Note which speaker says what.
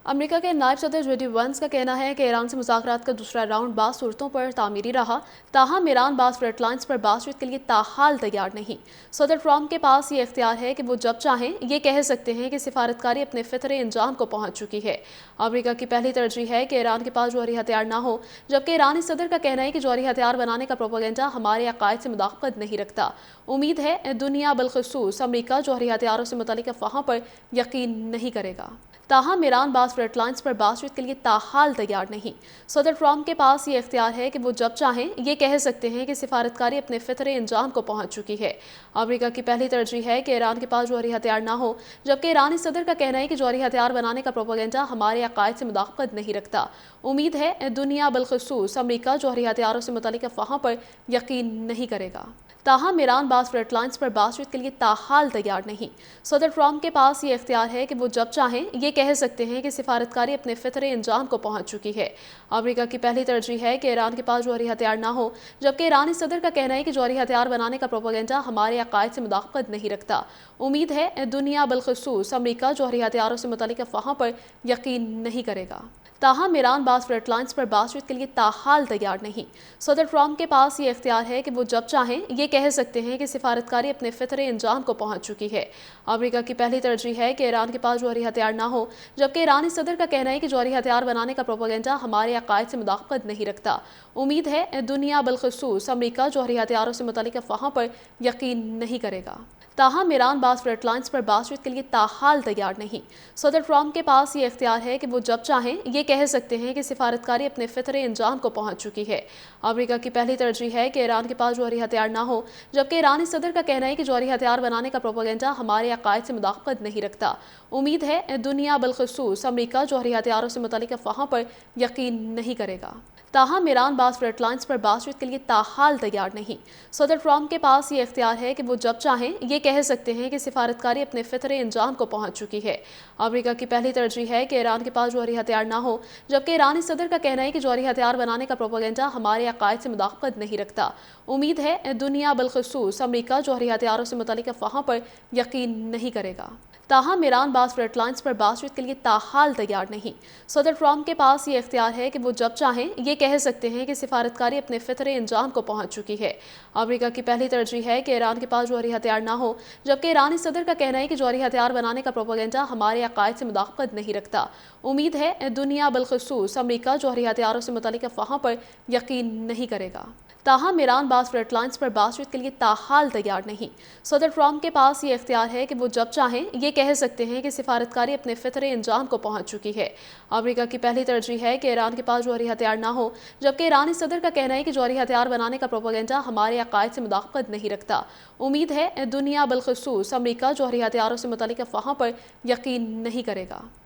Speaker 1: America के नायब सदर जेडी वंस का कहना है कि ईरान से मुज़ाकरात का दूसरा राउंड बाज़ सूरतों पर तामीरी रहा, ताहम ईरान बाज़ फ्रेट लाइन्स पर बातचीत के लिए ताहाल तैयार नहीं। सदर ट्रंप के पास ये इख्तियार है कि वो जब चाहें ये कह सकते हैं कि सिफारतकारी अपने फितरे अंजाम को पहुंच चुकी है। अमेरिका की पहली तरजीह है कि ईरान के पास जौहरी हथियार ना हो, जबकि ईरानी सदर का कहना है कि जौहरी हथियार बनाने का प्रोपेगेंडा हमारे अकायद से मुदाफ़त नहीं रखता। उम्मीद है दुनिया बिलखसूस अमेरिका जौहरी हथियारों से मुतल्लिक़ अफ़वाहों पर यकीन नहीं करेगा। ताहम ईरान बाज़ फ्रेट लाइन्स पर बातचीत के लिए ताहाल तैयार नहीं। सदर ट्रंप के पास ये इख्तियार है कि वो जब चाहें ये कह सकते हैं कि सिफारतकारी अपने फितरे अंजाम को पहुंच चुकी है। अमेरिका की पहली तरजीह है कि ईरान के पास जौहरी हथियार ना हो, जबकि ईरानी सदर का कहना है कि जौहरी हथियार बनाने का प्रोपेगेंडा हमारे अकायद से मुदाफ़त नहीं रखता। उम्मीद है दुनिया बिलखसूस अमेरिका जौहरी हथियारों से मुतल्लिक़ अफ़वाहों पर यकीन नहीं करेगा। ताहम ईरान बाज़ फ्रेट लाइन्स पर बातचीत के लिए ताहाल तैयार नहीं। सदर ट्रंप के पास ये इख्तियार है कि वो जब चाहें ये कह सकते हैं कि सिफारतकारी अपने फितरे अंजाम को पहुंच चुकी है। अमेरिका की पहली तरजीह है कि ईरान के पास जौहरी हथियार ना हो, जबकि ईरानी सदर का कहना है कि जौहरी हथियार बनाने का प्रोपेगेंडा हमारे अकायद से मुदाफ़त नहीं रखता। उम्मीद है दुनिया बिलखसूस अमेरिका जौहरी हथियारों से मुतल्लिक़ अफ़वाहों पर यकीन नहीं करेगा। ताहम ईरान बाज़ फ्रेट लाइन्स पर बातचीत के लिए ताहाल तैयार नहीं। सदर ट्रंप के पास ये इख्तियार है कि वो जब चाहें ये कह सकते हैं कि सिफारतकारी अपने फितरे अंजाम को पहुंच चुकी है। अमेरिका की पहली तरजीह है कि ईरान के पास जौहरी हथियार ना हो, जबकि ईरानी सदर का कहना है कि जौहरी हथियार बनाने का प्रोपेगेंडा हमारे अकायद से मुदाफ़त नहीं रखता। उम्मीद है दुनिया बिलखसूस अमेरिका जौहरी हथियारों से मुतल्लिक़ अफ़वाहों पर यकीन नहीं करेगा। ताहम ईरान बाज़ फ्रेट लाइन्स पर बातचीत के लिए ताहाल तैयार नहीं। सदर ट्रंप के पास ये इख्तियार है कि वो जब चाहें ये कह सकते हैं कि सिफारतकारी अपने फितरे अंजाम को पहुंच चुकी है। अमेरिका की पहली तरजीह है कि ईरान के पास जौहरी हथियार ना हो, जबकि ईरानी सदर का कहना है कि जौहरी हथियार बनाने का प्रोपेगेंडा हमारे अकायद से मुदाफ़त नहीं रखता। उम्मीद है दुनिया बिलखसूस अमेरिका जौहरी हथियारों से मुतल्लिक़ अफ़वाहों पर यकीन नहीं करेगा। ताहम ईरान बाज़ फ्रेट लाइन्स पर बातचीत के लिए ताहाल तैयार नहीं। सदर ट्रंप के पास ये इख्तियार है कि वो जब चाहें ये कह सकते हैं कि सिफारतकारी अपने फितरे अंजाम को पहुंच चुकी है। अमेरिका की पहली तरजीह है कि ईरान के पास जौहरी हथियार ना हो, जबकि ईरानी सदर का कहना है कि जौहरी हथियार बनाने का प्रोपेगेंडा हमारे अकायद से मुदाफ़त नहीं रखता। उम्मीद है दुनिया बिलखसूस अमेरिका जौहरी हथियारों से मुतल्लिक़ अफ़वाहों पर यकीन नहीं करेगा। ताहम ईरान बाज़ फ्रेट लाइन्स पर बातचीत के लिए ताहाल तैयार नहीं। सदर ट्रंप के पास ये इख्तियार है कि वो जब चाहें ये कह सकते हैं कि सिफारतकारी अपने फितरे अंजाम को पहुंच चुकी है। अमेरिका की पहली तरजीह है कि ईरान के पास जौहरी हथियार ना हो, जबकि ईरानी सदर का कहना है कि जौहरी हथियार बनाने का प्रोपेगेंडा हमारे अकायद से मुदाफ़त नहीं रखता। उम्मीद है दुनिया बिलखसूस अमेरिका जौहरी हथियारों से मुतल्लिक़ अफ़वाहों पर यकीन नहीं करेगा। ताहम ईरान बाज़ फ्रेट लाइन्स पर बातचीत के लिए ताहाल तैयार नहीं। सदर ट्रंप के पास ये इख्तियार है कि वो जब चाहें ये कह सकते हैं कि सिफारतकारी अपने फितरे अंजाम को पहुंच चुकी है। अमेरिका की पहली तरजीह है कि ईरान के पास जौहरी हथियार ना हो, जबकि ईरानी सदर का कहना है कि जौहरी हथियार बनाने का प्रोपेगेंडा हमारे अकायद से मुदाफ़त नहीं रखता। उम्मीद है दुनिया बिलखसूस अमेरिका जौहरी हथियारों से मुतल्लिक़ अफ़वाहों पर यकीन नहीं करेगा।